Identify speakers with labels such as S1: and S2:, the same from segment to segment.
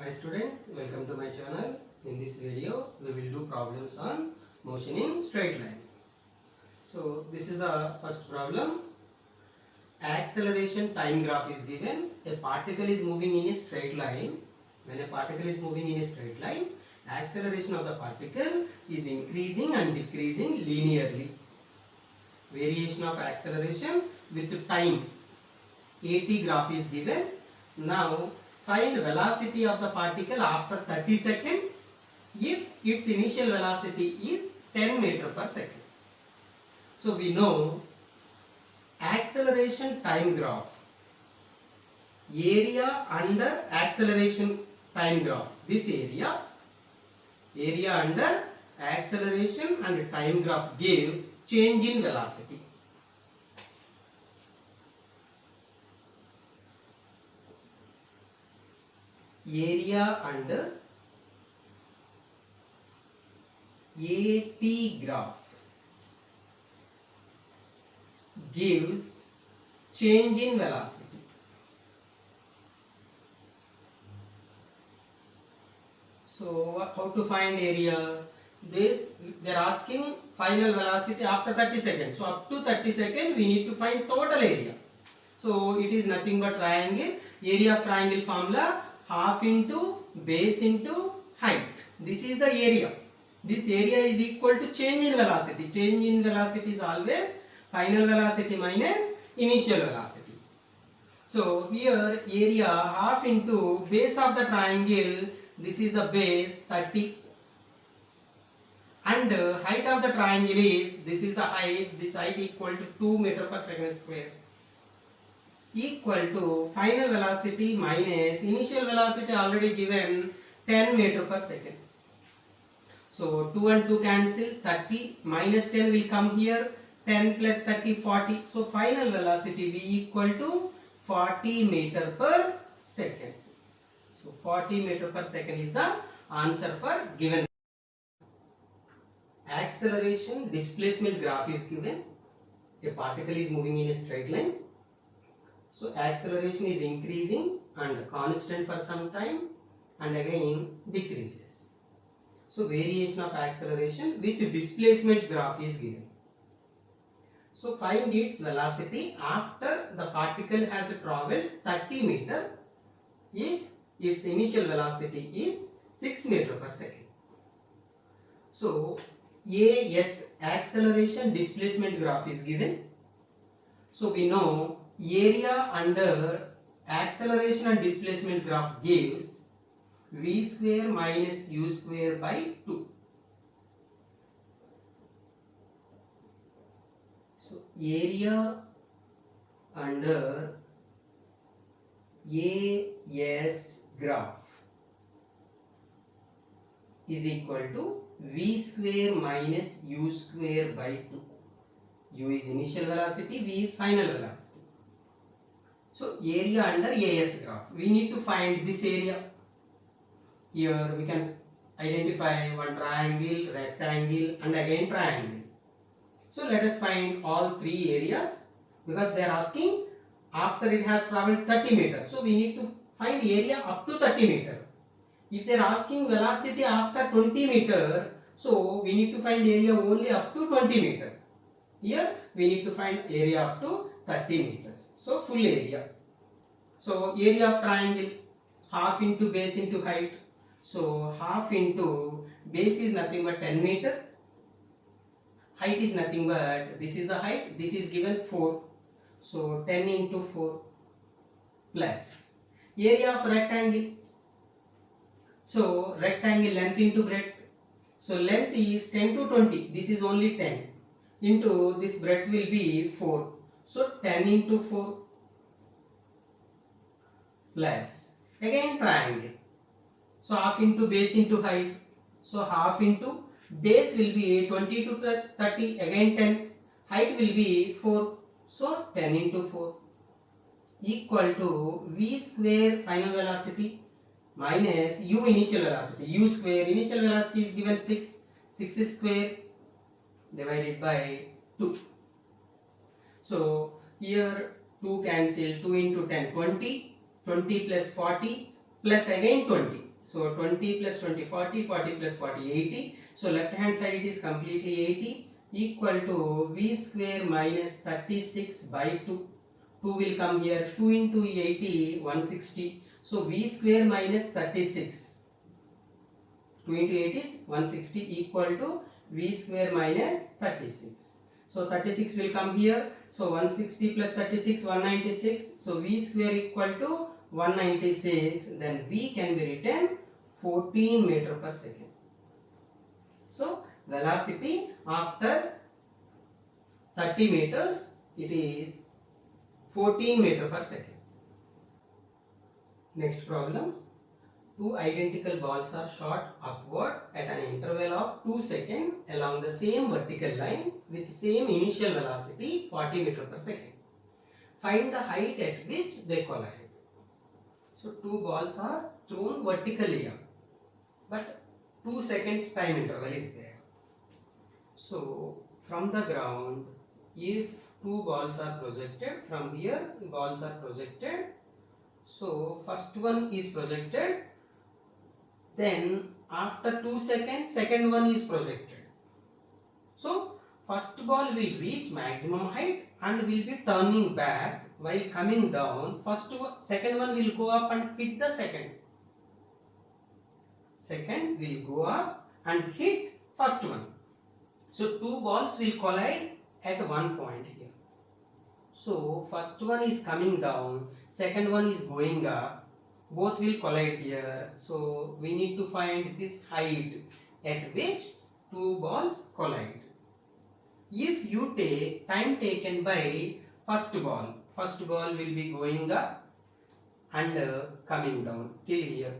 S1: Hi students, welcome to my channel. In this video, we will do problems on motion in straight line. So this is the first problem. Acceleration time graph is given. A particle is moving in a straight line. When a particle is moving in a straight line, acceleration of the particle is increasing and decreasing linearly. Variation of acceleration with time AT graph is given. Now find velocity of the particle after 30 seconds if its initial velocity is 10 meter per second. So we know acceleration time graph, area under acceleration time graph. This area under acceleration and time graph gives change in velocity. Area under AT graph gives change in velocity. So how to find area? This they are asking final velocity after 30 seconds. So up to 30 seconds we need to find total area. So it is nothing but triangle. Area of triangle formula half into base into height. This is the area. This area is equal to change in velocity. Change in velocity is always final velocity minus initial velocity. So here area half into base of the triangle. This is the base 30. And height of the triangle is, this is the height. This height equal to 2 meter per second square. Equal to final velocity minus initial velocity already given 10 meter per second. So 2 and 2 cancel, 30 minus 10 will come here, 10 plus 30 40. So final velocity V equal to 40 meter per second. So 40 meter per second is the answer for given. Acceleration displacement graph is given. A particle is moving in a straight line. So acceleration is increasing and constant for some time and again decreases. So variation of acceleration with displacement graph is given. So find its velocity after the particle has traveled 30 meter if its initial velocity is 6 meter per second. So AS acceleration displacement graph is given. So we know area under acceleration and displacement graph gives V square minus U square by 2. So area under AS graph is equal to V square minus U square by 2. U is initial velocity, V is final velocity. So area under AS graph. We need to find this area. Here we can identify one triangle, rectangle and again triangle. So let us find all three areas because they are asking after it has traveled 30 meters. So we need to find area up to 30 meter. If they are asking velocity after 20 meter, so we need to find area only up to 20 meter. Here we need to find area up to 30 meters. So full area. So area of triangle half into base into height. So half into base is nothing but 10 meter. Height is nothing but, this is the height, this is given 4. So 10 into 4 plus area of rectangle. So rectangle length into breadth. So length is 10 to 20. This is only 10. Into this breadth will be 4. So 10 into 4 plus again triangle. So half into base into height. So half into base will be 20 to 30 again 10. Height will be 4. So 10 into 4 equal to V square final velocity minus U initial velocity. U square initial velocity is given 6. 6 square divided by 2. So here 2 cancel, 2 into 10 20, 20 plus 40 plus again 20. So 20 plus 20, 40, 40 plus 40, 80. So left hand side it is completely 80 equal to v square minus 36 by 2. 2 will come here. 2 into 80, 160. So v square minus 36. 2 into 8 is 160 equal to v square minus 36. So 36 will come here. So 160 plus 36, 196. So v square equal to 196. Then v can be written 14 meter per second. So velocity after 30 meters, it is 14 meter per second. Next problem. Two identical balls are shot upward at an interval of 2 seconds along the same vertical line with same initial velocity 40 meter per second. Find the height at which they collide. So two balls are thrown vertically up, but 2 seconds time interval is there. So from the ground, if two balls are projected, from here balls are projected. So first one is projected, then after 2 seconds second one is projected. So first ball will reach maximum height and will be turning back while coming down. Second one will go up and hit the second. Second will go up and hit first one. So two balls will collide at one point here. So first one is coming down, second one is going up. Both will collide here. So we need to find this height at which two balls collide. If you take time taken by first ball will be going up and coming down till here.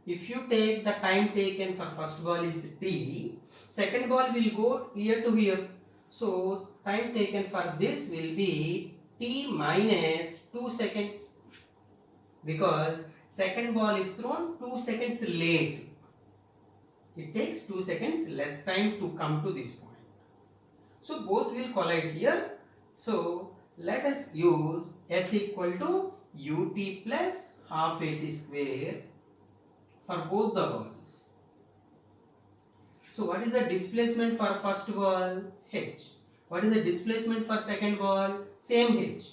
S1: If you take the time taken for first ball is t, second ball will go here to here. So time taken for this will be t minus 2 seconds, because second ball is thrown 2 seconds late. It takes 2 seconds less time to come to this point. So both will collide here. So let us use s equal to ut plus half at square for both the balls. So what is the displacement for first ball? H. What is the displacement for second ball? Same h.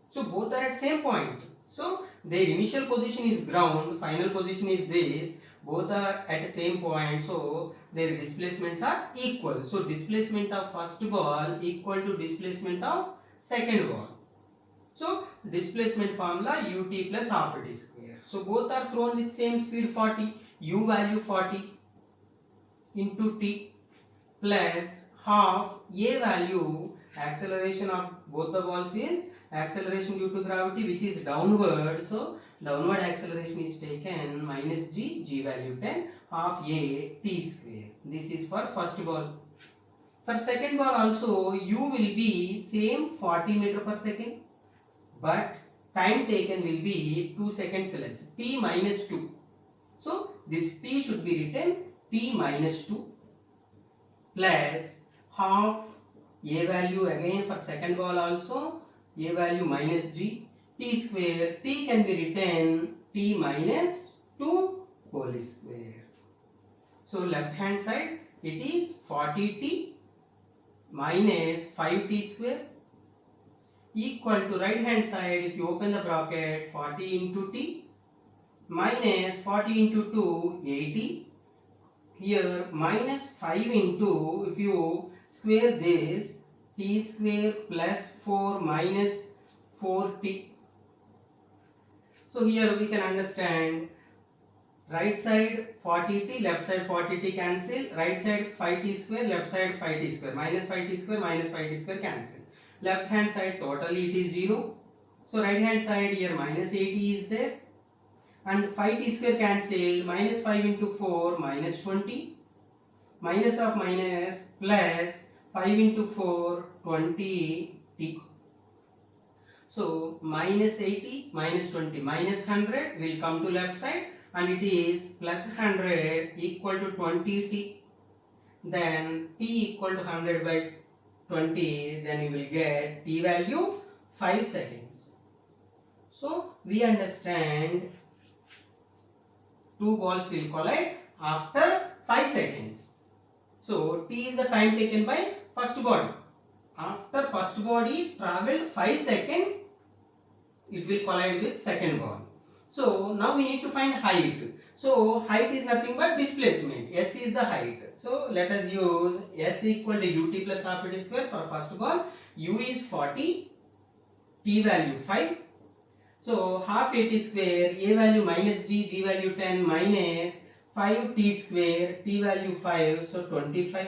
S1: So both are at same point. So their initial position is ground, final position is this. Both are at the same point. So their displacements are equal. So displacement of first ball equal to displacement of second ball. So displacement formula ut plus half at square. So both are thrown with same speed 40. U value 40 into t plus half a value, acceleration of both the balls is acceleration due to gravity, which is downward. So downward acceleration is taken minus g value 10, half a t square. This is for first ball. For second ball also u will be same 40 meter per second, but time taken will be 2 seconds less, t minus 2. So this t should be written t minus 2 plus half a value again for second ball also, a value minus g, t square. T can be written t minus 2 whole square. So left hand side it is 40t minus 5t square equal to right hand side, if you open the bracket, 40 into t minus 40 into 2, 80. Here minus 5 into, if you square this, t square plus 4 minus 4t. So here we can understand right side 40t, left side 40t cancel, right side 5t square, left side 5t square, minus 5t square, minus 5t square cancel. Left hand side totally it is 0. So right hand side here minus 80 is there. And 5t square cancelled, minus 5 into 4, minus 20, minus of minus plus 5 into 4, 20t. So minus 80, minus 20, minus 100 will come to left side and it is plus 100 equal to 20t. Then t equal to 100 by 20, then you will get t value 5 seconds. So we understand Two balls will collide after 5 seconds. So t is the time taken by first body. After first body traveled 5 seconds, it will collide with second ball. So now we need to find height. So height is nothing but displacement. S is the height. So let us use S equal to ut plus half a t square for first ball. U is 40, t value 5. So half a t square, a value minus g value 10 minus 5 t square, t value 5, so 25.